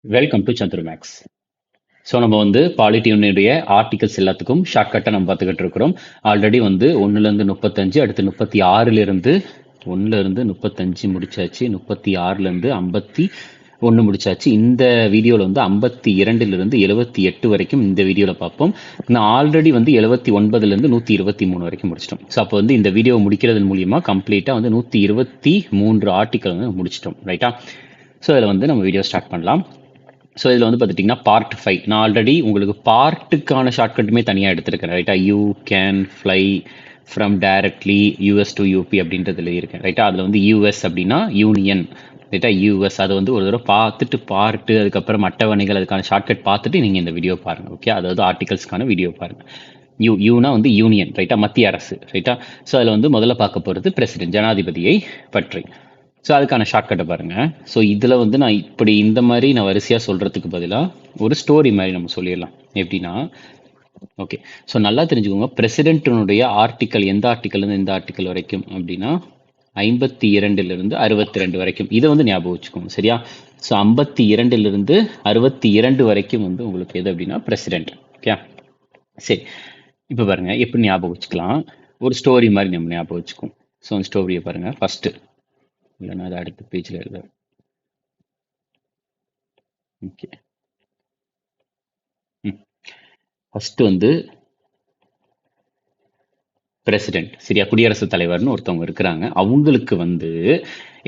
Welcome to Chandru maths. So நம்ம வந்து பாலிட்டியுடைய articles எல்லாத்துக்கும் ஷார்ட்கட்டாக நம்ம பார்த்துக்கிட்டு இருக்கிறோம். ஆல்ரெடி வந்து 1லேருந்து 35, அடுத்து 36லேருந்து 1லேருந்து 35 முடிச்சாச்சு, 36லேருந்து 51 முடிச்சாச்சு. இந்த வீடியோவில் வந்து 52லேருந்து 78 வரைக்கும் இந்த வீடியோவில் பார்ப்போம். நான் ஆல்ரெடி வந்து 79லேருந்து 123 வரைக்கும் முடிச்சிட்டோம். ஸோ அப்போ வந்து இந்த வீடியோ முடிக்கிறதன் மூலியமாக கம்ப்ளீட்டாக வந்து 123 ஆர்டிக்கல் வந்து முடிச்சிட்டோம், ரைட்டா? ஸோ இதில் வந்து நம்ம வீடியோ ஸ்டார்ட் பண்ணலாம். ஸோ இதில் வந்து பார்த்துட்டிங்கன்னா பார்ட் 5. நான் ஆல்ரெடி உங்களுக்கு பார்ட்டுக்கான ஷார்ட்கட்டுமே தனியாக எடுத்திருக்கேன், ரைட்டா? You can fly from directly US to UP அப்படின்றதுல இருக்கேன், ரைட்டா? அதில் வந்து யூஎஸ் அப்படின்னா யூனியன், ரைட்டா? யூஎஸ் அதை வந்து ஒரு தடவை பார்த்துட்டு பார்ட்டு அதுக்கப்புறம் அட்டவணைகள் அதுக்கான ஷார்ட்கட் பார்த்துட்டு நீங்கள் இந்த வீடியோ பாருங்கள், ஓகே? அதாவது ஆர்டிகல்ஸ்க்கான வீடியோ பாருங்கள். யூனா வந்து யூனியன், ரைட்டா? மத்திய அரசு, ரைட்டா? ஸோ அதில் வந்து முதல்ல பார்க்க போகிறது பிரசிடென்ட், ஜனாதிபதியை பற்றி. ஸோ அதுக்கான ஷார்ட்கட்டை பாருங்கள். ஸோ இதில் வந்து நான் இப்படி இந்த மாதிரி நான் வரிசையாக சொல்கிறதுக்கு பதிலாக ஒரு ஸ்டோரி மாதிரி நம்ம சொல்லிடலாம். எப்படின்னா, ஓகே, ஸோ நல்லா தெரிஞ்சுக்கோங்க, பிரசிடென்ட்டினுடைய ஆர்டிக்கல் எந்த ஆர்டிக்கல்லேருந்து எந்த ஆர்டிக்கல் வரைக்கும் அப்படின்னா 52லேருந்து 62 வரைக்கும். இதை வந்து ஞாபகம் வச்சுக்கோங்க, சரியா? ஸோ 52லேருந்து 62 வரைக்கும் வந்து உங்களுக்கு எது அப்படின்னா பிரசிடென்ட், ஓகே? சரி, இப்போ பாருங்கள் எப்படி ஞாபகம் வச்சுக்கலாம். ஒரு ஸ்டோரி மாதிரி நம்ம ஞாபகம் வச்சுக்கோம். ஸோ அந்த ஸ்டோரியை பாருங்கள் ஃபஸ்ட்டு, இல்லைன்னா அது அடுத்த பேஜில் எழுத. ஓகே, ஃபஸ்ட்டு வந்து பிரசிடென்ட், சரியா? குடியரசுத் தலைவர்னு ஒருத்தவங்க இருக்கிறாங்க. அவங்களுக்கு வந்து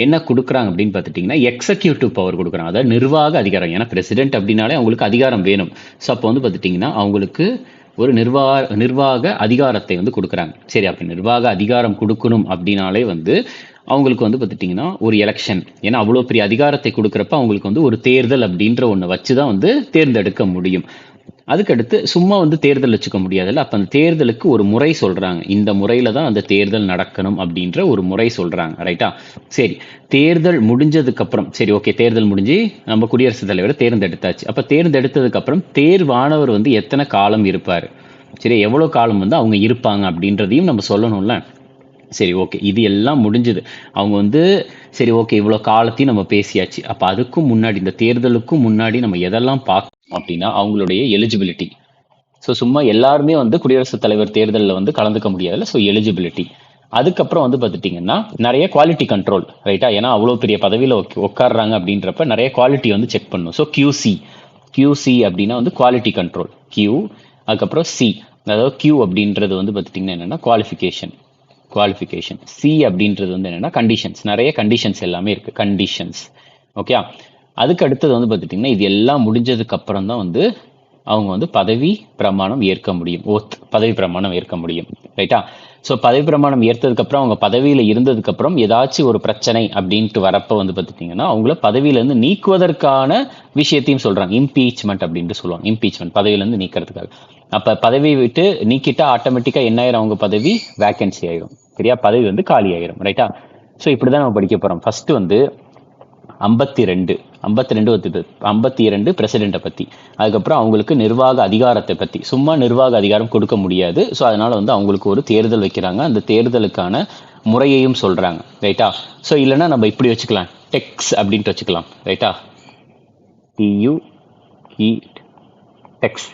என்ன கொடுக்குறாங்க அப்படின்னு பார்த்துட்டிங்கன்னா எக்ஸிக்யூட்டிவ் பவர் கொடுக்குறாங்க, அதாவது நிர்வாக அதிகாரம். ஏன்னா பிரசிடென்ட் அப்படின்னாலே அவங்களுக்கு அதிகாரம் வேணும். ஸோ அப்போ வந்து பார்த்துட்டிங்கன்னா அவங்களுக்கு ஒரு நிர்வாக அதிகாரத்தை வந்து கொடுக்குறாங்க. சரி, அப்போ நிர்வாக அதிகாரம் கொடுக்கணும் அப்படின்னாலே வந்து அவங்களுக்கு வந்து பார்த்துட்டிங்கன்னா ஒரு எலெக்ஷன், ஏன்னா அவ்வளோ பெரிய அதிகாரத்தை கொடுக்குறப்ப அவங்களுக்கு வந்து ஒரு தேர்தல் அப்படின்ற ஒன்று வச்சு தான் வந்து தேர்ந்தெடுக்க முடியும். அதுக்கடுத்து சும்மா வந்து தேர்தல் வச்சுக்க முடியாதுல்ல, அப்போ அந்த தேர்தலுக்கு ஒரு முறை சொல்கிறாங்க. இந்த முறையில் தான் அந்த தேர்தல் நடக்கணும் அப்படின்ற ஒரு முறை சொல்கிறாங்க, ரைட்டா? சரி, தேர்தல் முடிஞ்சதுக்கப்புறம், சரி ஓகே, தேர்தல் முடிஞ்சு நம்ம குடியரசுத் தலைவரை தேர்ந்தெடுத்தாச்சு. அப்போ தேர்ந்தெடுத்ததுக்கப்புறம் தேர்வானவர் வந்து எத்தனை காலம் இருப்பார், சரி, எவ்வளோ காலம் வந்து அவங்க இருப்பாங்க அப்படின்றதையும் நம்ம சொல்லணும்ல. சரி ஓகே, இது எல்லாம் முடிஞ்சது. அவங்க வந்து சரி ஓகே, இவ்வளோ காலத்தையும் நம்ம பேசியாச்சு. அப்போ அதுக்கும் முன்னாடி, இந்த தேர்தலுக்கும் முன்னாடி நம்ம எதெல்லாம் பார்க்கணும் அப்படின்னா அவங்களுடைய எலிஜிபிலிட்டி. ஸோ சும்மா எல்லாருமே வந்து குடியரசுத் தலைவர் தேர்தலில் வந்து கலந்துக்க முடியாதுல்ல, ஸோ எலிஜிபிலிட்டி. அதுக்கப்புறம் வந்து பார்த்துட்டிங்கன்னா நிறைய குவாலிட்டி கண்ட்ரோல், ரைட்டா? ஏன்னா அவ்வளோ பெரிய பதவியில் உட்காடுறாங்க அப்படின்றப்ப நிறைய குவாலிட்டி வந்து செக் பண்ணும். ஸோ கியூசி அப்படின்னா வந்து குவாலிட்டி கண்ட்ரோல், கியூ. அதுக்கப்புறம் சி, அதாவது கியூ அப்படின்றது வந்து பார்த்துட்டிங்கன்னா என்னென்னா குவாலிஃபிகேஷன். சி அப்படின்றது வந்து என்னென்னா கண்டிஷன்ஸ், நிறைய கண்டிஷன்ஸ் எல்லாமே இருக்குது, கண்டிஷன்ஸ், ஓகே? அதுக்கு அடுத்தது வந்து பார்த்துட்டிங்கன்னா இது எல்லாம் முடிஞ்சதுக்கு அப்புறம் தான் வந்து அவங்க வந்து பதவி பிரமாணம் ஏற்க முடியும், பதவி பிரமாணம் ஏற்க முடியும், ரைட்டா? ஸோ பதவி பிரமாணம் ஏற்றதுக்கப்புறம் அவங்க பதவியில் இருந்ததுக்கப்புறம் ஏதாச்சும் ஒரு பிரச்சனை அப்படின்ட்டு வரப்போ வந்து பார்த்துட்டிங்கன்னா அவங்கள பதவியிலேருந்து நீக்குவதற்கான விஷயத்தையும் சொல்கிறாங்க. இம்பீச்மெண்ட் அப்படின்ட்டு சொல்லுவாங்க, இம்பீச்மெண்ட், பதவியிலேருந்து நீக்கிறதுக்காக. அப்போ பதவியை விட்டு நீக்கிட்டா ஆட்டோமேட்டிக்காக என்ன ஆயிரும், அவங்க பதவி வேக்கன்சி ஆயிரும், சரியா? பதவி வந்து காலி ஆயிரும், ரைட்டா? ஸோ இப்படி தான் நம்ம படிக்க போகிறோம். ஃபஸ்ட்டு வந்து 52 பிரசிடெண்ட்டை பற்றி, அதுக்கப்புறம் அவங்களுக்கு நிர்வாக அதிகாரத்தை பற்றி. சும்மா நிர்வாக அதிகாரம் கொடுக்க முடியாது, ஸோ அதனால் வந்து அவங்களுக்கு ஒரு தேர்தல் வைக்கிறாங்க, அந்த தேர்தலுக்கான முறையையும் சொல்கிறாங்க, ரைட்டா? ஸோ இல்லைன்னா நம்ம இப்படி வச்சுக்கலாம், டெக்ஸ் அப்படின்ட்டு வச்சுக்கலாம், ரைட்டா? டியூஇ டெக்ஸ்,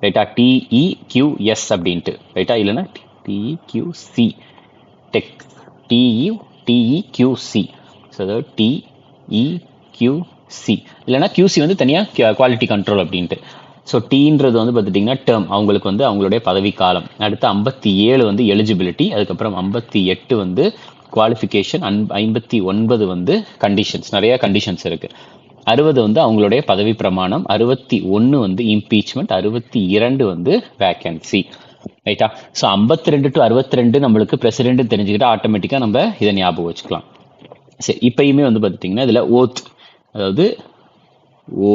ரைட்டா? டிஇக்யூஎஸ் அப்படின்ட்டு, ரைட்டா? இல்லைன்னா டிஇக்யூசி டெக்ஸ், டிஇக்யூசி, ஸோ அதாவது டிஇக்யூசி, இல்லைனா கியூசி வந்து தனியாக குவாலிட்டி கண்ட்ரோல் அப்படின்ட்டு. ஸோ டீன்றது வந்து பார்த்துட்டிங்கன்னா டேர்ம், அவங்களுக்கு வந்து அவங்களுடைய பதவி காலம். அடுத்து 57 வந்து எலிஜிபிலிட்டி, அதுக்கப்புறம் 58 வந்து குவாலிஃபிகேஷன், 59 வந்து கண்டிஷன்ஸ், நிறைய கண்டிஷன்ஸ் இருக்குது. 60 வந்து அவங்களுடைய பதவி பிரமாணம், 61 வந்து இம்பீச்மெண்ட், 62 வந்து வேக்கன்சி, ரைட்டா? ஸோ 52 to 62 நம்மளுக்கு பிரசிடென்ட் தெரிஞ்சுக்கிட்டா ஆட்டோமேட்டிக்காக நம்ம இதை ஞாபகம் வச்சுக்கலாம். சரி, இப்பயுமே வந்து பார்த்துட்டிங்கன்னா இதில் ஓத், அதாவது ஓ,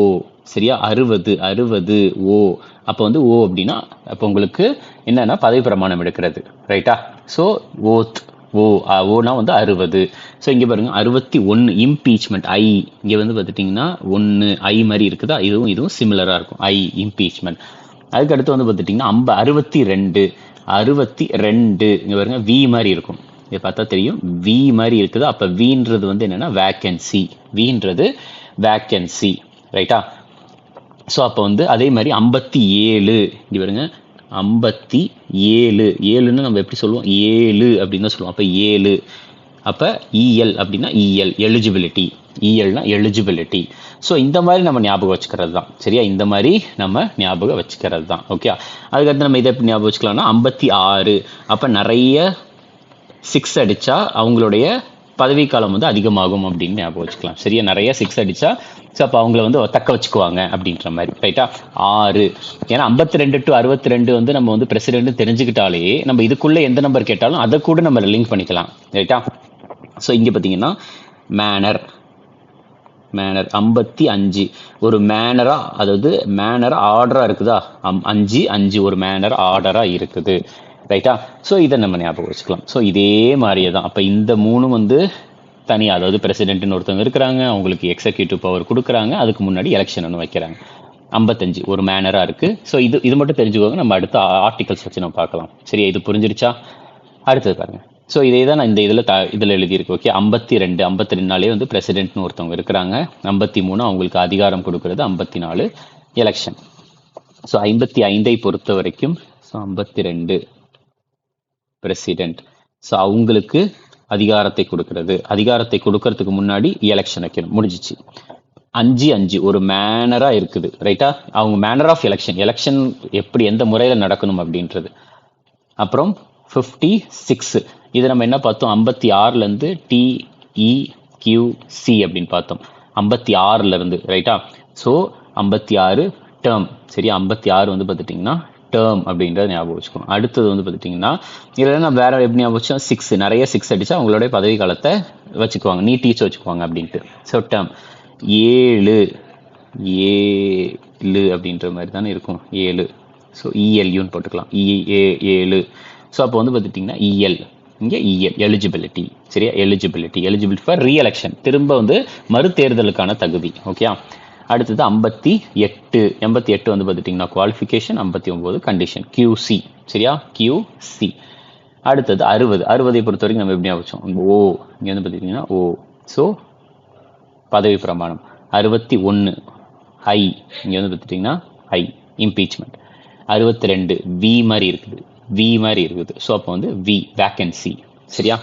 சரியா? 60 ஓ. அப்போ வந்து ஓ அப்படின்னா அப்போ உங்களுக்கு என்னன்னா பதவி பிரமாணம் எடுக்கிறது, ரைட்டா? ஸோ ஓத், ஓனா வந்து 60. ஸோ இங்கே பாருங்க 61 இம்பீச்மெண்ட், ஐ. இங்கே வந்து பார்த்துட்டிங்கன்னா 1 ஐ மாதிரி இருக்குதா, இதுவும் சிமிலராக இருக்கும், ஐ இம்பீச்மெண்ட். அதுக்கடுத்து வந்து பார்த்துட்டிங்கன்னா 62 இங்கே பாருங்க வி மாதிரி இருக்கும், இதை பார்த்தா தெரியும், வி மாதிரி இருக்குது. அப்போ வீன்றது வந்து என்னென்னா வேக்கன்சி, ரைட்டா? ஸோ அப்போ வந்து அதே மாதிரி 57 இங்கே பாருங்க 57 ஏழுன்னு நம்ம எப்படி சொல்லுவோம் 7 அப்படின்னு தான் சொல்லுவோம். அப்போ 7 அப்போ இஎல் அப்படின்னா இஎல் எலிஜிபிலிட்டி, இஎல்னா எலிஜிபிலிட்டி. ஸோ இந்த மாதிரி நம்ம ஞாபகம் வச்சுக்கிறது தான் சரியா, இந்த மாதிரி நம்ம ஞாபகம் வச்சுக்கிறது தான் ஓகே. அதுக்கடுத்து நம்ம இதை எப்படி ஞாபகம் வச்சுக்கலாம்னா 56 அப்போ நிறைய 6 அடித்தா அவங்களுடைய பதவிக்காலம் வந்து அதிகமாகும் அப்படின்னு ஞாபகம் வச்சுக்கலாம் சரியா. நிறைய 6 அடித்தா ஸோ அப்போ அவங்கள வந்து தக்க வச்சுக்குவாங்க அப்படின்ற மாதிரி ரைட்டா. 6 ஏன்னா 52 to 62 வந்து நம்ம வந்து பிரசிடென்ட் தெரிஞ்சுக்கிட்டாலே நம்ம இதுக்குள்ளே எந்த நம்பர் கேட்டாலும் அதை கூட நம்ம லிங்க் பண்ணிக்கலாம் ரைட்டா. ஸோ இங்கே பார்த்தீங்கன்னா மேனர் 55 ஒரு மேனரா, அதாவது மேனர் ஆர்டராக இருக்குதா 5 ஒரு மேனர் ஆர்டராக இருக்குது ரைட்டா. ஸோ இதை நம்ம ஞாபகம் வச்சுக்கலாம். ஸோ இதே மாதிரியே தான். அப்போ இந்த 3 வந்து தனியாக, அதாவது பிரசிடென்ட்னு ஒருத்தவங்க இருக்கிறாங்க, அவங்களுக்கு எக்ஸிக்யூட்டிவ் பவர் கொடுக்குறாங்க, அதுக்கு முன்னாடி எலெக்ஷன் ஒன்று வைக்கிறாங்க. 55 ஒரு மேனராக இருக்குது. ஸோ இது மட்டும் தெரிஞ்சுக்கோங்க, நம்ம அடுத்த ஆர்டிகல்ஸ் வச்சு நம்ம பார்க்கலாம் சரியா. இது புரிஞ்சிருச்சா? அடுத்தது பாருங்க. ஸோ இதே தான் நான் இந்த இதில் எழுதியிருக்கு ஓகே. 52 வந்து பிரசிடென்ட்னு ஒருத்தவங்க இருக்கிறாங்க, 53 அவங்களுக்கு அதிகாரம் கொடுக்கறது, 54 எலெக்ஷன். ஸோ 55 பொறுத்த வரைக்கும் ஸோ 52 பிரசிடென்ட். ஸோ அவங்களுக்கு அதிகாரத்தை கொடுக்கறதுக்கு முன்னாடி எலெக்ஷன் வைக்கணும், முடிஞ்சிச்சு. 5 ஒரு மேனரா இருக்குது ரைட்டா. அவங்க மேனர் ஆஃப் எலெக்ஷன் எப்படி எந்த முறையில் நடக்கணும் அப்படின்றது. அப்புறம் 56 இது நம்ம என்ன பார்த்தோம், 56 TEQC அப்படின்னு பார்த்தோம், 56 ரைட்டா. ஸோ 56 டேர்ம் சரியா. 56 வந்து பார்த்துட்டிங்கன்னா டேர்ம் அப்படின்றத ஞாபகம் வச்சுக்கணும். அடுத்தது வந்து பார்த்துட்டிங்கன்னா இதில் நான் வேற எப்படி ஞாபகம் வச்சோம், 6 நிறைய 6 அடித்தா அவங்களுடைய பதவி காலத்தை வச்சுக்குவாங்க, நீட்டிச்சு வச்சுக்குவாங்க அப்படின்ட்டு. ஸோ டேர்ம் 7 அப்படின்ற மாதிரி தானே இருக்கும் 7. ஸோ இஎல்யூன்னு போட்டுக்கலாம், 7. ஸோ அப்போ வந்து பார்த்துட்டிங்கன்னா இஎல், இங்கே இஎல் எலிஜிபிலிட்டி சரியா. எலிஜிபிலிட்டி ஃபார் ரீஎலெக்ஷன், திரும்ப வந்து மறுதேர்தலுக்கான தகுதி ஓகே. அடுத்தது 88 வந்து பார்த்துட்டிங்கன்னா குவாலிஃபிகேஷன், 59 கண்டிஷன், QC சரியா, QC. அடுத்தது 60 பொறுத்த வரைக்கும் நம்ம எப்படி வச்சோம், ஓ இங்கே வந்து பார்த்துட்டிங்கன்னா ஓ. ஸோ பதவி பிரமாணம். 61 ஐ, இங்கே வந்து பார்த்துட்டிங்கன்னா ஐ இம்பீச்மெண்ட். 62 வி மாதிரி இருக்குது. ஸோ அப்போ வந்து வி வேக்கன்சி சரியா.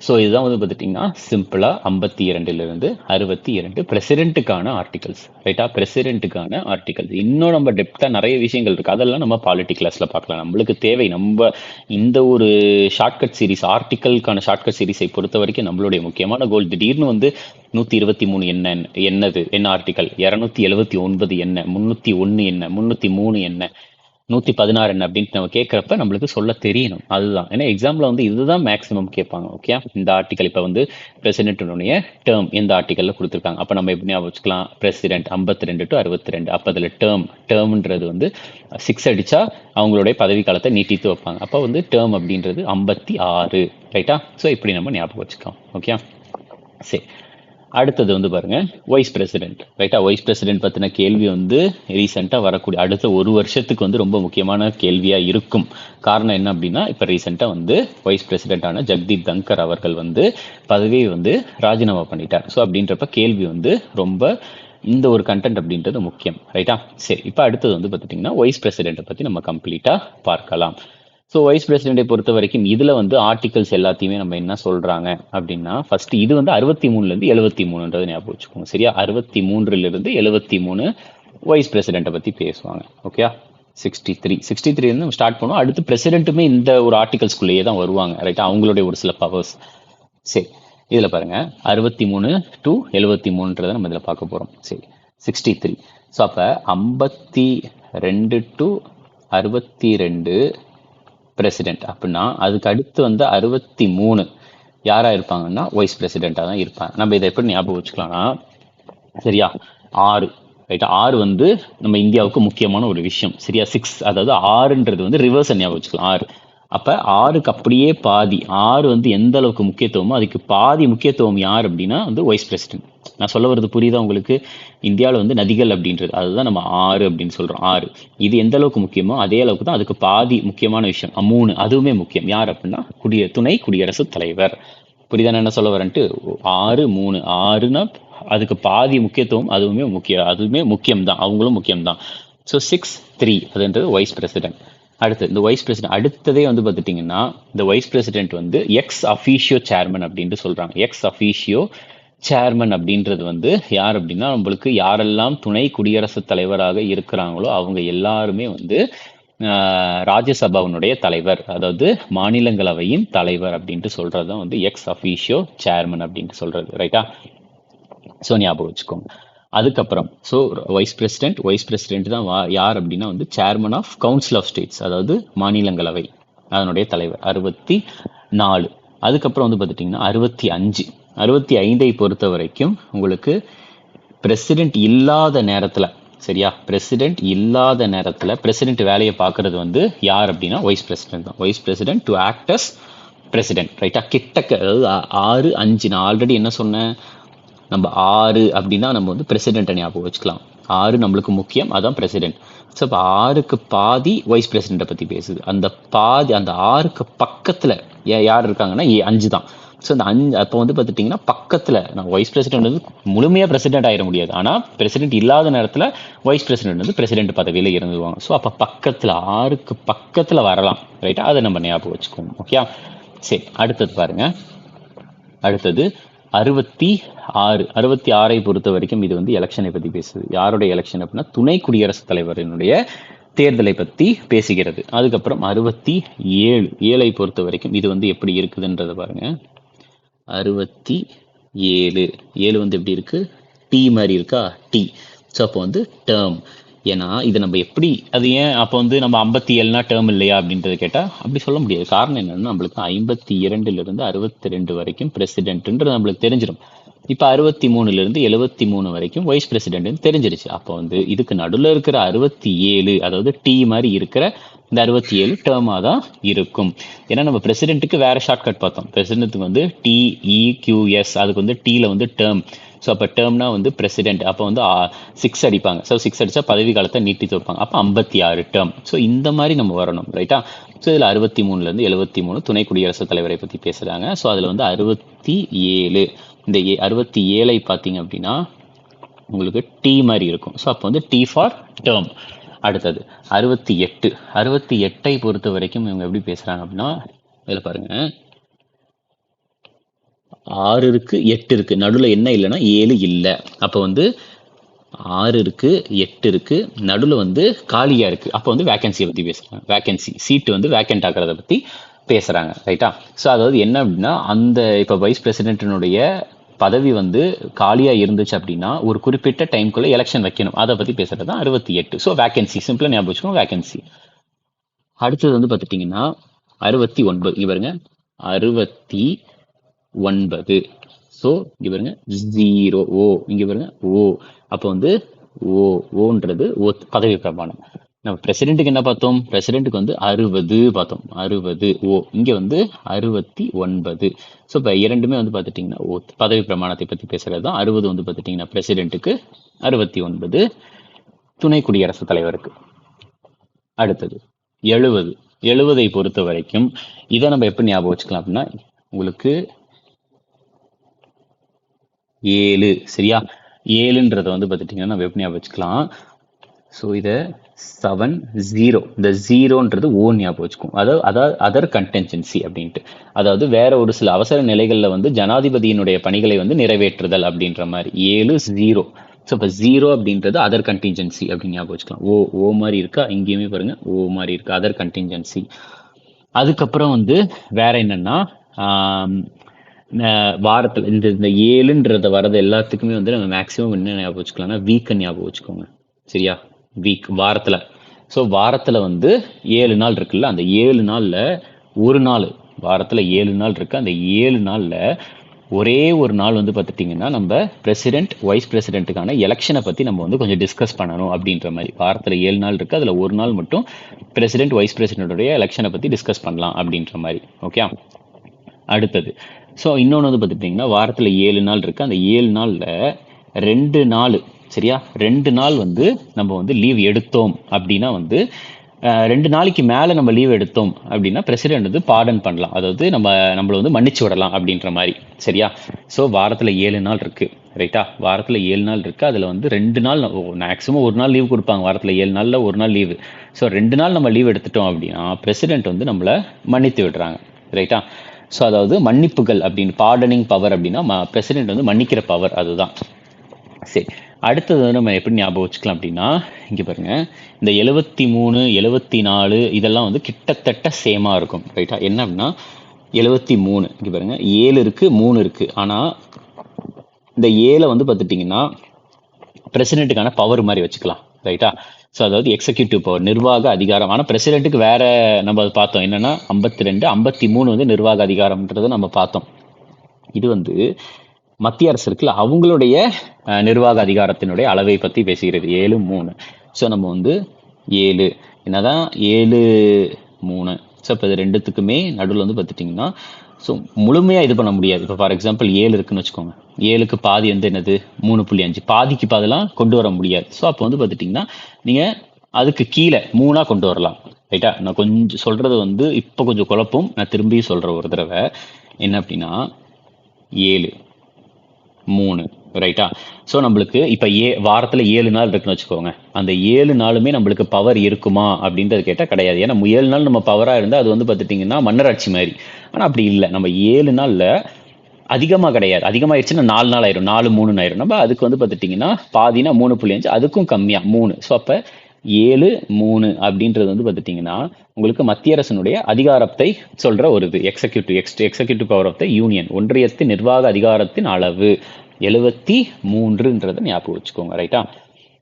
ஸோ இதுதான் வந்து பார்த்துட்டிங்கன்னா சிம்பிளாக 52 62 பிரசிடென்ட்டுக்கான ஆர்டிகல்ஸ் ரைட்டா. பிரசிடென்ட்டுக்கான ஆர்டிகல்ஸ் இன்னும் நம்ம டெப்த்தாக நிறைய விஷயங்கள் இருக்குது, அதெல்லாம் நம்ம பாலிட்டி கிளாஸில் பார்க்கலாம். நம்மளுக்கு தேவை நம்ம இந்த ஒரு ஷார்ட்கட் சீரிஸ், ஆர்டிக்கலுக்கான ஷார்ட்கட் சீரிஸை பொறுத்த வரைக்கும் நம்மளுடைய முக்கியமான கோல், திடீர்னு வந்து 123 என்ன ஆர்டிக்கல், 279 என்ன, 301 என்ன, 303 என்ன, 116 என்ன அப்படின்ட்டு நம்ம கேட்குறப்ப நம்மளுக்கு சொல்ல தெரியணும். அதுதான் ஏன்னா எக்ஸாம்பிள் வந்து இதுதான் மேக்ஸிமம் கேட்பாங்க ஓகே. இந்த ஆர்டிக்கல் இப்போ வந்து பிரசிடென்ட்டுடைய டேர்ம் எந்த ஆர்டிக்கலில் கொடுத்துருக்காங்க, அப்போ நம்ம எப்படி வச்சுக்கலாம், பிரசிடென்ட் 52 to 62. அப்போ அதில் டேர்ம்ன்றது வந்து 6 அடித்தா அவங்களுடைய பதவி காலத்தை நீட்டித்து வைப்பாங்க, அப்போ வந்து டேர்ம் அப்படின்றது 56 ரைட்டா. ஸோ இப்படி நம்ம ஞாபகம் வச்சுக்கலாம் ஓகே. சரி, அடுத்தது வந்து பாருங்க வைஸ் பிரசிடென்ட் ரைட்டா. வைஸ் பிரசிடென்ட் பற்றின கேள்வி வந்து ரீசெண்டாக வரக்கூடிய அடுத்த ஒரு வருஷத்துக்கு வந்து ரொம்ப முக்கியமான கேள்வியாக இருக்கும். காரணம் என்ன அப்படின்னா, இப்போ ரீசெண்டாக வந்து வைஸ் பிரசிடென்டான ஜெகதீப் தங்கர் அவர்கள் வந்து பதவியை வந்து ராஜினாமா பண்ணிட்டார். ஸோ அப்படின்றப்ப கேள்வி வந்து ரொம்ப இந்த ஒரு கண்டென்ட் அப்படின்றது முக்கியம் ரைட்டா. சரி, இப்போ அடுத்தது வந்து பார்த்துட்டிங்கன்னா வைஸ் பிரசிடென்ட்டை பற்றி நம்ம கம்ப்ளீட்டாக பார்க்கலாம். ஸோ வைஸ் பிரசிடென்ட்டை பொறுத்த வரைக்கும் இதில் வந்து ஆர்டிகல்ஸ் எல்லாத்தையுமே நம்ம என்ன சொல்கிறாங்க அப்படின்னா, ஃபர்ஸ்ட் இது வந்து 63 73 ஞாபகம் வச்சுக்கோங்க சரியா. 63 73 வைஸ் பிரசிடென்ட்டை பற்றி பேசுவாங்க ஓகே. 63 நம்ம ஸ்டார்ட் பண்ணுவோம். அடுத்து பிரசிடென்ட்டுமே இந்த ஒரு ஆர்டிகல்ஸ்குள்ளேயே தான் வருவாங்க ரைட்டா, அவங்களுடைய ஒரு சில பவர்ஸ். சரி, இதில் பாருங்க 63 to 73 நம்ம இதில் பார்க்க போகிறோம். சரி, 63. ஸோ அப்போ 52 to 62 பிரசிடென்ட் அப்படின்னா அதுக்கு அடுத்து வந்து 63 யாராக இருப்பாங்கன்னா வைஸ் பிரசிடென்ட்டாக தான் இருப்பாங்க. நம்ம இதை எப்படி ஞாபகம் வச்சுக்கலாம்னா சரியா, 6 ரைட்டா. 6 வந்து நம்ம இந்தியாவுக்கு முக்கியமான ஒரு விஷயம் சரியா. 6 அதாவது 6ன்றது வந்து ரிவர்ஸ் ஞாபகம் வச்சுக்கலாம் 6. அப்போ 6க்கு அப்படியே பாதி, 6 வந்து எந்த அளவுக்கு முக்கியத்துவமோ அதுக்கு பாதி முக்கியத்துவம் யார் அப்படின்னா வந்து வைஸ் பிரசிடென்ட். நான் சொல்ல வர்றது புரியுதா உங்களுக்கு? இந்தியாவில் வந்து நதிகள் அப்படின்றது அதுதான் நம்ம 6 அப்படின்னு சொல்கிறோம். 6 இது எந்த அளவுக்கு முக்கியமோ அதே அளவுக்கு தான் அதுக்கு பாதி முக்கியமான விஷயம் 3 அதுவுமே முக்கியம். யார் அப்படின்னா துணை குடியரசுத் தலைவர் புரியுதா நான் என்ன சொல்ல வரேன்ட்டு? 6 3 6னா அதுக்கு பாதி முக்கியத்துவம் அதுவுமே முக்கியம் தான், அவங்களும் முக்கியம் தான். ஸோ 6 3 அதுன்றது வைஸ் பிரசிடென்ட். அடுத்து இந்த வைஸ் பிரசிடென்ட் அடுத்ததே வந்து பார்த்துட்டிங்கன்னா இந்த வைஸ் பிரசிடென்ட் வந்து எக்ஸ் அஃபீஷியோ சேர்மன் அப்படின்ட்டு சொல்கிறாங்க. எக்ஸ் அஃபீஷியோ சேர்மன் அப்படின்றது வந்து யார் அப்படின்னா, நம்மளுக்கு யாரெல்லாம் துணை குடியரசுத் தலைவராக இருக்கிறாங்களோ அவங்க எல்லாருமே வந்து ராஜ்யசபாவினுடைய தலைவர், அதாவது மாநிலங்களவையின் தலைவர் அப்படின்ட்டு சொல்றது தான் வந்து எக்ஸ் அஃபீஷியோ சேர்மன் அப்படின்ட்டு சொல்றது. ரைட்டா? ஸோ ஞாபகம் வச்சுக்கோங்க. அதுக்கப்புறம் ஸோ வைஸ் பிரசிடென்ட் தான் யார் அப்படின்னா வந்து chairman of council of states, அதாவது மாநிலங்களவை அதனுடைய தலைவர். 64. அதுக்கப்புறம் வந்து பார்த்துட்டிங்கன்னா 65. 65ஐ பொறுத்த வரைக்கும் உங்களுக்கு பிரசிடென்ட் இல்லாத நேரத்தில், சரியா, பிரசிடென்ட் இல்லாத நேரத்தில் பிரசிடென்ட் வேலையை பார்க்கறது வந்து யார் அப்படின்னா வைஸ் பிரசிடென்ட் தான். Vice president to act as president. ரைட்டா? கிட்டக்க, அதாவது 6 5 நான் ஆல்ரெடி என்ன சொன்னேன், நம்ம 6 அப்படின்னா நம்ம வந்து பிரசிடென்ட்டை ஞாபகம் வச்சுக்கலாம். 6 நம்மளுக்கு முக்கியம், அதான் பிரசிடென்ட். ஸோ இப்போ 6க்கு பாதி வைஸ் பிரசிடென்ட்டை பற்றி பேசுது. அந்த 6க்கு பக்கத்தில் யார் இருக்காங்கன்னா 5 தான். ஸோ அந்த 5 அப்போ வந்து பார்த்துட்டிங்கன்னா பக்கத்தில் நான் வைஸ் பிரசிடென்ட் வந்து முழுமையாக பிரசிடென்ட் ஆயிட முடியாது, ஆனால் பிரசிடென்ட் இல்லாத நேரத்தில் வைஸ் பிரசிடென்ட் வந்து பிரசிடென்ட் பதவியில் இருந்துருவாங்க. ஸோ அப்போ பக்கத்தில் 6க்கு பக்கத்தில் வரலாம். ரைட்டா? அதை நம்ம ஞாபகம் வச்சுக்கோங்க. ஓகே, சரி. அடுத்தது பாருங்க. அடுத்தது 66. 66ஐ பொறுத்த வரைக்கும் இது வந்து எலெக்ஷனை பற்றி பேசுது. யாருடைய எலெக்ஷன் அப்படின்னா துணை குடியரசுத் தலைவரினுடைய தேர்தலை பற்றி பேசுகிறது. அதுக்கப்புறம் 67ஐ பொறுத்த வரைக்கும் இது வந்து எப்படி இருக்குதுன்றதை பாருங்க. 67 வந்து எப்படி இருக்கு? டி மாதிரி இருக்கா? டி. ஸோ அப்போ வந்து டேர்ம். ஏன்னா இது நம்ம எப்படி, அது ஏன் அப்போ வந்து நம்ம 57னா டேர்ம் இல்லையா அப்படின்றத கேட்டால் அப்படி சொல்ல முடியாது. காரணம் என்னன்னா நம்மளுக்கு 52லிருந்து 62 வரைக்கும் பிரசிடென்ட்ன்றது நம்மளுக்கு தெரிஞ்சிடும். இப்போ 63லிருந்து 73 வரைக்கும் வைஸ் பிரசிடென்ட்னு தெரிஞ்சிருச்சு. அப்போ வந்து இதுக்கு நடுவில் இருக்கிற 67, அதாவது டி மாதிரி இருக்கிற இந்த 67 டேர்மாக தான் இருக்கும். ஏன்னா நம்ம பிரசிடென்ட்டுக்கு வேற ஷார்ட்கட் பார்த்தோம். பிரசிடென்ட்டுக்கு வந்து TEQS, அதுக்கு வந்து டீல வந்து டேர்ம். ஸோ அப்போ டேர்ம்னா வந்து பிரசிடென்ட், அப்போ வந்து 6 அடிப்பாங்க. ஸோ 6 அடித்தா பதவி காலத்தை நீட்டித்து வைப்பாங்க. அப்போ 56 டேர்ம். ஸோ இந்த மாதிரி நம்ம வரணும். ரைட்டா? ஸோ இதில் 63லேருந்து 73 துணை குடியரசுத் தலைவரை பற்றி பேசுகிறாங்க. ஸோ அதில் வந்து 67, இந்த 67ஐ பார்த்தீங்க அப்படின்னா உங்களுக்கு டி மாதிரி இருக்கும். ஸோ அப்போ வந்து டி ஃபார் டேர்ம். அடுத்தது 68ஐ பொறுத்த வரைக்கும் இவங்க எப்படி பேசுகிறாங்க அப்படின்னா, இதில் பாருங்கள், 6 இருக்கு, 8 இருக்கு, நடுவில் என்ன இல்லைன்னா 7 இல்லை. அப்போ வந்து 6 இருக்கு, 8 இருக்கு, நடுவில் வந்து காலியா இருக்கு. அப்போ வந்து வேகன்சியை பற்றி பேசுறாங்க. வேகன்சி சீட்டு வந்து வேக்கன்ட் ஆகிறத பற்றி பேசுறாங்க. ரைட்டா? ஸோ அதாவது என்ன அப்படின்னா, அந்த இப்போ வைஸ் பிரசிடென்ட்டினுடைய பதவி வந்து காலியா இருந்துச்சு அப்படின்னா ஒரு குறிப்பிட்ட டைம்குள்ள எலெக்ஷன் வைக்கணும். அதை பற்றி பேசுறது தான் 68. ஸோ வேகன்சி, சிம்பிளா ஞாபகம் வச்சுக்கோங்க, வேகன்சி. அடுத்தது வந்து பார்த்துட்டிங்கன்னா 69. இங்க பாருங்க, 69. ஸோ இங்க பாருங்க 0 ஓ, இங்க பாருங்க ஓ. அப்போ வந்து ஓன்றது பதவி பிரமாணம். நம்ம பிரசிடென்ட்டுக்கு என்ன பார்த்தோம்? பிரசிடென்ட்டுக்கு வந்து 60 பார்த்தோம். 60 ஓ. இங்க வந்து 69. ஸோ இப்போ இரண்டுமே வந்து பார்த்துட்டிங்கன்னா பதவி பிரமாணத்தை பற்றி பேசுறது தான். 60 வந்து பார்த்துட்டிங்கன்னா பிரசிடென்ட்டுக்கு, 69 துணை குடியரசுத் தலைவருக்கு. அடுத்தது 70ஐ பொறுத்த வரைக்கும் இதை நம்ம எப்படி ஞாபகம் வச்சுக்கலாம் அப்படின்னா, உங்களுக்கு 7, சரியா? 7ன்றத வந்து பார்த்துட்டிங்கன்னா நம்ம எப்படி ஞாபகம் வச்சுக்கலாம்? ஸோ இதை 7-0, இந்த 0ன்றது ஓ ஞாபகம் வச்சுக்கும். அதாவது அதர் கண்டென்ஜென்சி அப்படின்ட்டு, அதாவது வேற ஒரு சில அவசர நிலைகளில் வந்து ஜனாதிபதியினுடைய பணிகளை வந்து நிறைவேற்றுதல் அப்படின்ற மாதிரி. 7-0. ஸோ இப்போ 0 அப்படின்றது அதர் கண்டின்ஜென்சி அப்படின்னு ஞாபகம் வச்சுக்கலாம். ஓ மாதிரி இருக்கா? இங்கேயுமே பாருங்க ஓ மாதிரி இருக்கு, அதர் கண்டின்ஜென்சி. அதுக்கப்புறம் வந்து வேற என்னன்னா, வாரத்தில் இந்த 7ன்றத வரது எல்லாத்துக்குமே வந்து நம்ம மேக்ஸிமம் என்ன ஞாபகம் வச்சுக்கலாம்னா வீக் ஞாபகம் வச்சுக்கோங்க. சரியா? வீக், வாரத்தில். ஸோ வாரத்தில் வந்து 7 நாள் இருக்குல்ல, அந்த 7 நாளில் ஒரு நாள், வாரத்தில் 7 நாள் இருக்கு, அந்த 7 நாளில் ஒரே ஒரு நாள் வந்து பார்த்துட்டிங்கன்னா நம்ம பிரசிடென்ட் வைஸ் பிரசிடென்ட்டுக்கான எலெக்ஷனை பற்றி நம்ம வந்து கொஞ்சம் டிஸ்கஸ் பண்ணணும் அப்படின்ற மாதிரி. வாரத்தில் 7 நாள் இருக்குது, அதில் ஒரு நாள் மட்டும் பிரசிடென்ட் வைஸ் பிரசிடென்ட்டுடைய எலெக்ஷனை பற்றி டிஸ்கஸ் பண்ணலாம் அப்படின்ற மாதிரி. ஓகே, அடுத்தது. ஸோ இன்னொன்று வந்து பார்த்துட்டிங்கன்னா வாரத்தில் 7 நாள் இருக்குது, அந்த 7 நாளில் 2 நாள், சரியா, 2 நாள் வந்து நம்ம வந்து லீவ் எடுத்தோம் அப்படின்னா வந்து 2 நாளைக்கு மேல நம்ம லீவ் எடுத்தோம் அப்படின்னா பிரசிடென்ட் வந்து பார்டன் பண்ணலாம், அதாவது நம்மள வந்து மன்னிச்சு விடலாம் அப்படின்ற மாதிரி. சரியா? ஸோ வாரத்துல 7 நாள் இருக்கு, ரைட்டா? வாரத்துல 7 நாள் இருக்கு. அதுல வந்து 2 நாள் மேக்ஸிமம் 1 நாள் லீவ் கொடுப்பாங்க. வாரத்துல 7 நாள்ல 1 நாள் லீவு. ஸோ 2 நாள் நம்ம லீவ் எடுத்துட்டோம் அப்படின்னா பிரசிடென்ட் வந்து நம்மள மன்னித்து விடுறாங்க, ரைட்டா? ஸோ அதாவது மன்னிப்புகள் அப்படின்னு, பார்டனிங் பவர் அப்படின்னா பிரசிடென்ட் வந்து மன்னிக்கிற பவர், அதுதான். சரி, அடுத்தது நம்ம எப்படி ஞாபகம் வச்சுக்கலாம் அப்படின்னா, இங்கே பாருங்க, இந்த 73 74 இதெல்லாம் வந்து கிட்டத்தட்ட சேமாக இருக்கும், ரைட்டா? என்ன அப்படின்னா 73 இங்கே பாருங்க 7 இருக்கு 3 இருக்கு. ஆனால் இந்த 7 வந்து பார்த்துட்டிங்கன்னா பிரசிடென்ட்டுக்கான பவர் மாதிரி வச்சுக்கலாம், ரைட்டா? ஸோ அதாவது எக்ஸிக்யூட்டிவ் பவர், நிர்வாக அதிகாரம். ஆனால் பிரசிடென்ட்டுக்கு வேற நம்ம பார்த்தோம் என்னன்னா 52 53 வந்து நிர்வாக அதிகாரம்ன்றதை நம்ம பார்த்தோம். இது வந்து மத்திய அரசு இருக்குல்ல, அவங்களுடைய நிர்வாக அதிகாரத்தினுடைய அளவை பற்றி பேசுகிறது 7 3. ஸோ நம்ம வந்து 7 என்னதான் 7 3. ஸோ இப்போ இது ரெண்டுத்துக்குமே நடுவில் வந்து பார்த்துட்டிங்கன்னா ஸோ முழுமையாக இது பண்ண முடியாது. இப்போ ஃபார் எக்ஸாம்பிள் 7 இருக்குன்னு வச்சுக்கோங்க, 7க்கு பாதி வந்து என்னது 3.5, பாதிக்கு பாதெல்லாம் கொண்டு வர முடியாது. ஸோ அப்போ வந்து பார்த்துட்டிங்கன்னா நீங்கள் அதுக்கு கீழே 3ஆக கொண்டு வரலாம், ரைட்டா? நான் கொஞ்சம் சொல்கிறது வந்து இப்போ கொஞ்சம் குழப்பம், நான் திரும்பி சொல்கிறேன் ஒரு தடவை. என்ன அப்படின்னா 7 3, ரைட்டா? ஸோ நம்மளுக்கு இப்போ வாரத்தில் 7 நாள் இருக்குன்னு வச்சுக்கோங்க, அந்த 7 நாளுமே நம்மளுக்கு பவர் இருக்குமா அப்படின்றது கேட்டால் கிடையாது. ஏன்னா 7 நாள் நம்ம பவராக இருந்தால் அது வந்து பார்த்துட்டிங்கன்னா மன்னராட்சி மாதிரி. ஆனால் அப்படி இல்லை, நம்ம 7 நாளில் அதிகமாக கிடையாது, அதிகமாகிடுச்சுன்னா 4 நாள் ஆயிரும், 4 3 ஆயிரும். நம்ம அதுக்கு வந்து பார்த்துட்டிங்கன்னா பாதினா 3.5, அதுக்கும் கம்மியாக 3. ஸோ அப்போ 7 3 அப்படின்றது வந்து பார்த்துட்டிங்கன்னா உங்களுக்கு மத்திய அரசனுடைய அதிகாரத்தை சொல்ற ஒரு இது, executive power of the union, ஒன்றியத்தின் நிர்வாக அதிகாரத்தின் அளவு 73ன்றதை ஞாபகம் வச்சுக்கோங்க, ரைட்டா?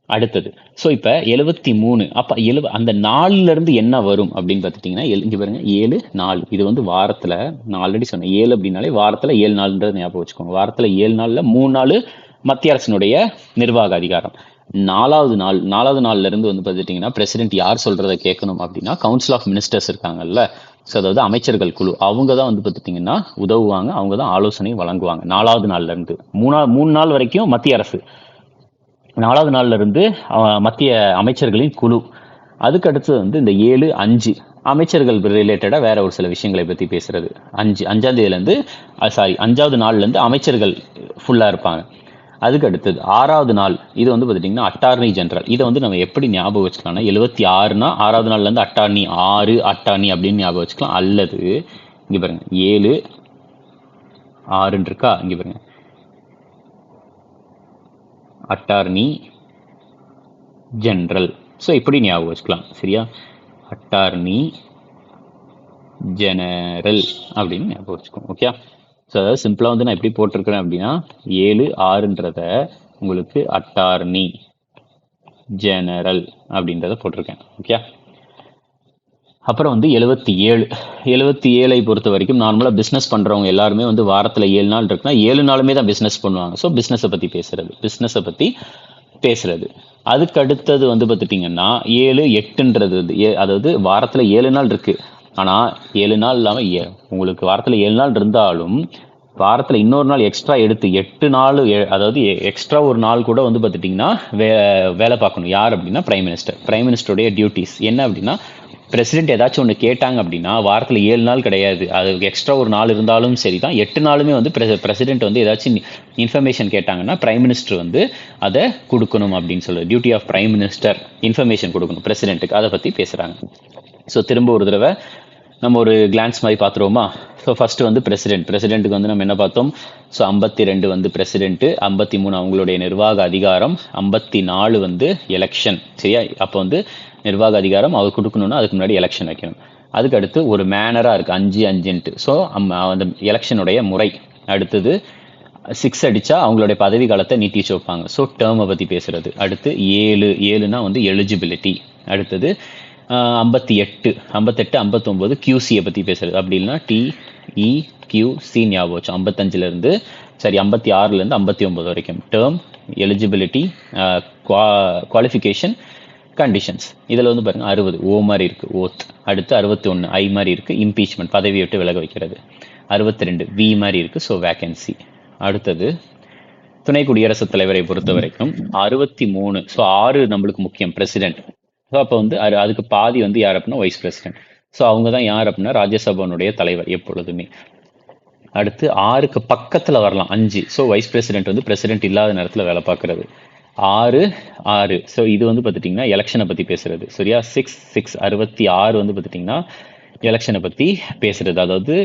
அடுத்தது ஸோ இப்போ 73 அப்போ அந்த 4ல இருந்து என்ன வரும் அப்படின்னு பார்த்துட்டிங்கன்னா இங்கே பாருங்க 7 4. இது வந்து வாரத்தில் நான் ஆல்ரெடி சொன்னேன் 7 அப்படின்னாலே வாரத்தில் 7 நாள்ன்றது ஞாபகம் வச்சுக்கோங்க. வாரத்தில் 7 நாளில் 3 நாள் மத்திய அரசினுடைய நிர்வாக அதிகாரம். 4வது நாள்ல இருந்து வந்து பார்த்துட்டிங்கன்னா பிரசிடென்ட் யார் சொல்றதை கேட்கணும் அப்படின்னா கவுன்சில் ஆஃப் மினிஸ்டர்ஸ் இருக்காங்கல்ல, ஸோ அதாவது அமைச்சர்கள் குழு, அவங்க தான் வந்து பார்த்துட்டிங்கன்னா உதவுவாங்க, அவங்க தான் ஆலோசனை வழங்குவாங்க. 4வது நாள்ல இருந்து 3 நாள் வரைக்கும் மத்திய அரசு, 4வது நாள்ல இருந்து மத்திய அமைச்சர்களின் குழு. அதுக்கு அடுத்தது வந்து இந்த 7 5 அமைச்சர்கள் ரிலேட்டடாக வேற ஒரு சில விஷயங்களை பற்றி பேசுறது. 5ஆம் தேதியிலேருந்து 5வது நாள்லேருந்து அமைச்சர்கள் ஃபுல்லாக இருப்பாங்க. அதுக்கு அடுத்தது 6வது நாள் இது வந்து பார்த்துட்டிங்கன்னா அட்டார்னி ஜெனரல். இதை வந்து நம்ம எப்படி ஞாபகம் வச்சுக்கலாம்னா 76னா 6வது நாள்லேருந்து அட்டார்னி 6 அட்டார்னி அப்படின்னு ஞாபகம் வச்சுக்கலாம். அல்லது இங்கே பாருங்க 7 6 இருக்கா, இங்கே பாருங்க அட்டார்னி ஜெனரல். ஸோ இப்படி ஞாபகம் வச்சுக்கலாம், சரியா? அட்டார்னி ஜெனரல் அப்படின்னு ஞாபகம் வச்சுக்கோங்க, ஓகே? ஸோ அதாவது சிம்பிளாக வந்து நான் எப்படி போட்டிருக்கிறேன் அப்படின்னா 7 6ன்றத உங்களுக்கு அட்டார்னி ஜெனரல் அப்படின்றத போட்டிருக்கேன், ஓகே? அப்புறம் வந்து 77 பொறுத்த வரைக்கும் நார்மலாக பிஸ்னஸ் பண்ணுறவங்க எல்லாருமே வந்து வாரத்தில் 7 நாள் இருக்குன்னா 7 நாளுமே தான் பிஸ்னஸ் பண்ணுவாங்க. ஸோ பிஸ்னஸை பற்றி பேசுறது. அதுக்கு அடுத்தது வந்து பார்த்துட்டிங்கன்னா 7 8ன்றது அதாவது வாரத்தில் 7 நாள் இருக்கு. ஆனால் 7 நாள் இல்லாமல் உங்களுக்கு வாரத்தில் 7 நாள் இருந்தாலும் வாரத்தில் இன்னொரு நாள் எக்ஸ்ட்ரா எடுத்து 8 நாள், அதாவது எக்ஸ்ட்ரா ஒரு நாள் கூட வந்து பார்த்துட்டிங்கன்னா வேலை பார்க்கணும். யார் அப்படின்னா பிரைம் மினிஸ்டருடைய டியூட்டிஸ் என்ன அப்படின்னா பிரசிடென்ட் ஏதாச்சும் ஒன்று கேட்டாங்க அப்படின்னா வாரத்தில் 7 நாள் கிடையாது, அது எக்ஸ்ட்ரா ஒரு நாள் இருந்தாலும் சரி தான், 8 நாளுமே வந்து பிரசிடென்ட் வந்து ஏதாச்சும் இன்ஃபர்மேஷன் கேட்டாங்கன்னா பிரைம் மினிஸ்டர் வந்து அதை கொடுக்கணும் அப்படின்னு சொல்லுது. Duty of prime minister information கொடுக்கணும் பிரசிடென்ட்டுக்கு, அதை பற்றி பேசுகிறாங்க. ஸோ திரும்ப ஒரு தடவை நம்ம ஒரு கிளான்ஸ் மாதிரி பார்த்துருவோமா? ஸோ ஃபர்ஸ்ட் வந்து பிரசிடென்ட்டுக்கு வந்து நம்ம என்ன பார்த்தோம்? ஸோ 52 வந்து பிரசிடென்ட்டு, 53 அவங்களுடைய நிர்வாக அதிகாரம், 54 வந்து எலெக்ஷன், சரியா? அப்போ வந்து நிர்வாக அதிகாரம் அவர் கொடுக்கணும்னா அதுக்கு முன்னாடி எலெக்ஷன் வைக்கணும். அதுக்கு அடுத்து ஒரு மேனராக இருக்குது 5-5ன்ட்டு. ஸோ அந்த எலெக்ஷனுடைய முறை. அடுத்தது 6 அடித்தா அவங்களுடைய பதவி காலத்தை நீட்டிச்சு வைப்பாங்க. ஸோ டேர்மை பற்றி பேசுறது. அடுத்து 7னா வந்து எலிஜிபிலிட்டி. அடுத்தது 58 59 QCயை பற்றி பேசுறது. அப்படி இல்லைன்னா TEQC ஞாபகம் வச்சோம். 55லேருந்து 56லேருந்து 59 வரைக்கும் டேர்ம், எலிஜிபிலிட்டி, குவாலிஃபிகேஷன், கண்டிஷன்ஸ். இதில் வந்து பாருங்க 60 ஓ மாதிரி இருக்கு, ஓத். அடுத்து 61 ஐ மாதிரி இருக்கு, இம்பீச்மெண்ட், பதவியை விட்டு விலக வைக்கிறது. 62 வி மாதிரி இருக்கு, ஸோ வேகன்சி. அடுத்தது துணை குடியரசுத் தலைவரை பொறுத்த வரைக்கும் 63. ஸோ 6 நம்மளுக்கு முக்கியம் பிரசிடென்ட். ஸோ அப்போ வந்து அதுக்கு பாதி வந்து யார் அப்படின்னா வைஸ் பிரசிடென்ட். ஸோ அவங்க தான் யார் அப்படின்னா ராஜ்யசபானுடைய தலைவர் எப்பொழுதுமே. அடுத்து 6க்கு பக்கத்தில் வரலாம் 5. ஸோ வைஸ் பிரசிடென்ட் வந்து பிரசிடென்ட் இல்லாத நேரத்தில் வேலை பார்க்கறது. 6 6. ஸோ இது வந்து பார்த்துட்டிங்கன்னா எலெக்ஷனை பற்றி பேசுறது. சரியா? 6 6 66 வந்து பார்த்துட்டிங்கன்னா எலெக்ஷனை பற்றி பேசுறது. அதாவது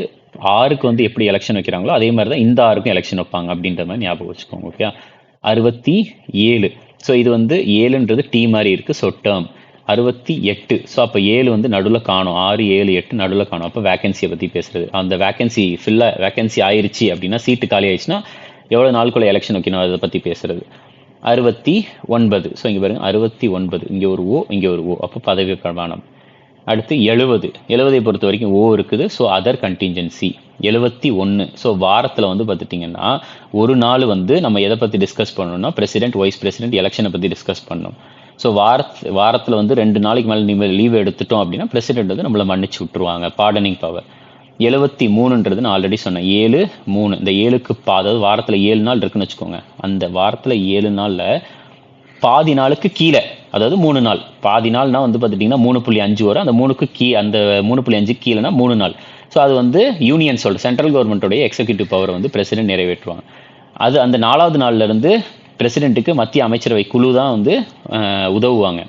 6க்கு வந்து எப்படி எலெக்ஷன் வைக்கிறாங்களோ அதே மாதிரி தான் இந்த 6க்கும் எலெக்ஷன் வைப்பாங்க அப்படின்ற மாதிரி ஞாபகம் வச்சுக்கோங்க. ஓகே. 67. ஸோ இது வந்து 7ன்றது டி மாதிரி இருக்கு. So term. 68. ஸோ அப்போ 7 வந்து நடுவில் காணும். 6 7 8 நடுவில் காணும். அப்போ வேகன்சியை பற்றி பேசுறது. அந்த வேகன்சி ஆயிருச்சு அப்படின்னா, சீட்டு காலி ஆயிடுச்சுன்னா எவ்வளோ நாளுக்குள்ள எலெக்ஷன் வைக்கணும் அதை பற்றி பேசுறது. 69. ஸோ இங்கே பாருங்க 69. இங்கே ஒரு ஓ, இங்கே ஒரு ஓ. அப்போ பதவி பிரமாணம். அடுத்து 70 பொறுத்த வரைக்கும் ஓ இருக்குது. So other contingency. 71. ஸோ வாரத்தில் வந்து பார்த்துட்டிங்கன்னா ஒரு நாள் வந்து நம்ம எதை பற்றி டிஸ்கஸ் பண்ணணும்னா பிரசிடென்ட் வைஸ் பிரசிடென்ட் எலெக்ஷனை பற்றி டிஸ்கஸ் பண்ணணும். ஸோ வாரத்தில் வந்து 2 நாளைக்கு மேலே நீங்கள் லீவ் எடுத்துட்டோம் அப்படின்னா பிரசிடென்ட் வந்து நம்மளை மன்னிச்சு விட்டுருவாங்க. Pardoning power. 73ன்றது நான் ஆல்ரெடி சொன்னேன். 7 3. இந்த 7க்கு அதாவது வாரத்தில் 7 நாள் இருக்குன்னு வச்சுக்கோங்க. அந்த வாரத்தில் 7 நாளில் பாதி நாளுக்கு கீழே, அதாவது 3 நாள். பாதி நாள்னா வந்து பார்த்துட்டிங்கன்னா 3.5 வரும். அந்த 3.5 கீழேனா 3 நாள். ஸோ அது வந்து யூனியன் சென்ட்ரல் கவர்மெண்ட்டோடைய எக்ஸிக்யூட்டிவ் பவர் வந்து பிரசிடென்ட் நிறைவேற்றுவாங்க. அது அந்த 4வது நாள்ல இருந்து பிரசிடென்ட்டுக்கு மத்திய அமைச்சரவை குழு தான் வந்து உதவுவாங்க.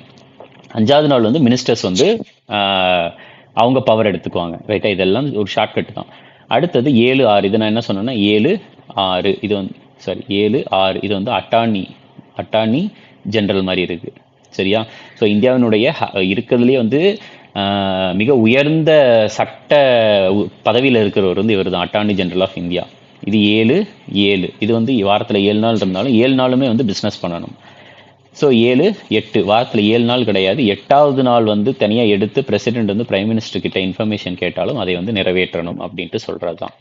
5வது நாள் வந்து மினிஸ்டர்ஸ் வந்து அவங்க பவர் எடுத்துக்குவாங்க. ரைட்டா? இதெல்லாம் ஒரு ஷார்ட்கட் தான். அடுத்தது 7 6. இது நான் என்ன சொன்னேன்னா 7 6. இது வந்து 7 6. இது வந்து அட்டார்னி ஜெனரல் மாதிரி இருக்கு. சரியா? ஸோ இந்தியாவினுடைய இருக்கிறதுலேயே வந்து மிக உயர்ந்த சட்ட பதவியில் இருக்கிறவர் வந்து இவர் தான், அட்டார்னி ஜெனரல் ஆஃப் இந்தியா. இது 7 7. இது வந்து வாரத்தில் 7 நாள் இருந்தாலும் 7 நாளுமே வந்து பிஸ்னஸ் பண்ணணும். ஸோ 7 8. வாரத்தில் 7 நாள் கிடையாது. 8வது நாள் வந்து தனியாக எடுத்து பிரசிடென்ட் வந்து பிரைம் மினிஸ்டர் கிட்ட இன்ஃபர்மேஷன் கேட்டாலும் அதை வந்து நிறைவேற்றணும் அப்படின்ட்டு சொல்கிறது தான்.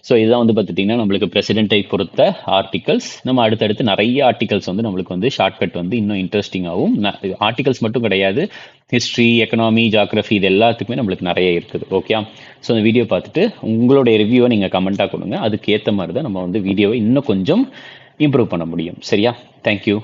ஸோ இதுதான் வந்து பார்த்துட்டிங்கன்னா நம்மளுக்கு பிரசிடென்ட்டை பொறுத்த ஆர்டிகல்ஸ். நம்ம அடுத்தடுத்து நிறைய ஆர்டிகல்ஸ் வந்து நம்மளுக்கு வந்து ஷார்ட்கட் வந்து இன்னும் இன்ட்ரெஸ்டிங்காகவும், ஆர்டிகல்ஸ் மட்டும் கிடையாது, ஹிஸ்ட்ரி, எக்கனாமி, ஜியாகிரஃபி இது எல்லாத்துக்குமே நம்மளுக்கு நிறைய இருக்குது. ஓகே. ஸோ இந்த வீடியோ பார்த்துட்டு உங்களுடைய ரிவ்யூவை நீங்கள் கமெண்ட்டாக கொடுங்க. அதுக்கு ஏற்ற மாதிரி தான் நம்ம வந்து வீடியோவை இன்னும் கொஞ்சம் இம்ப்ரூவ் பண்ண முடியும். சரியா? தேங்க்யூ.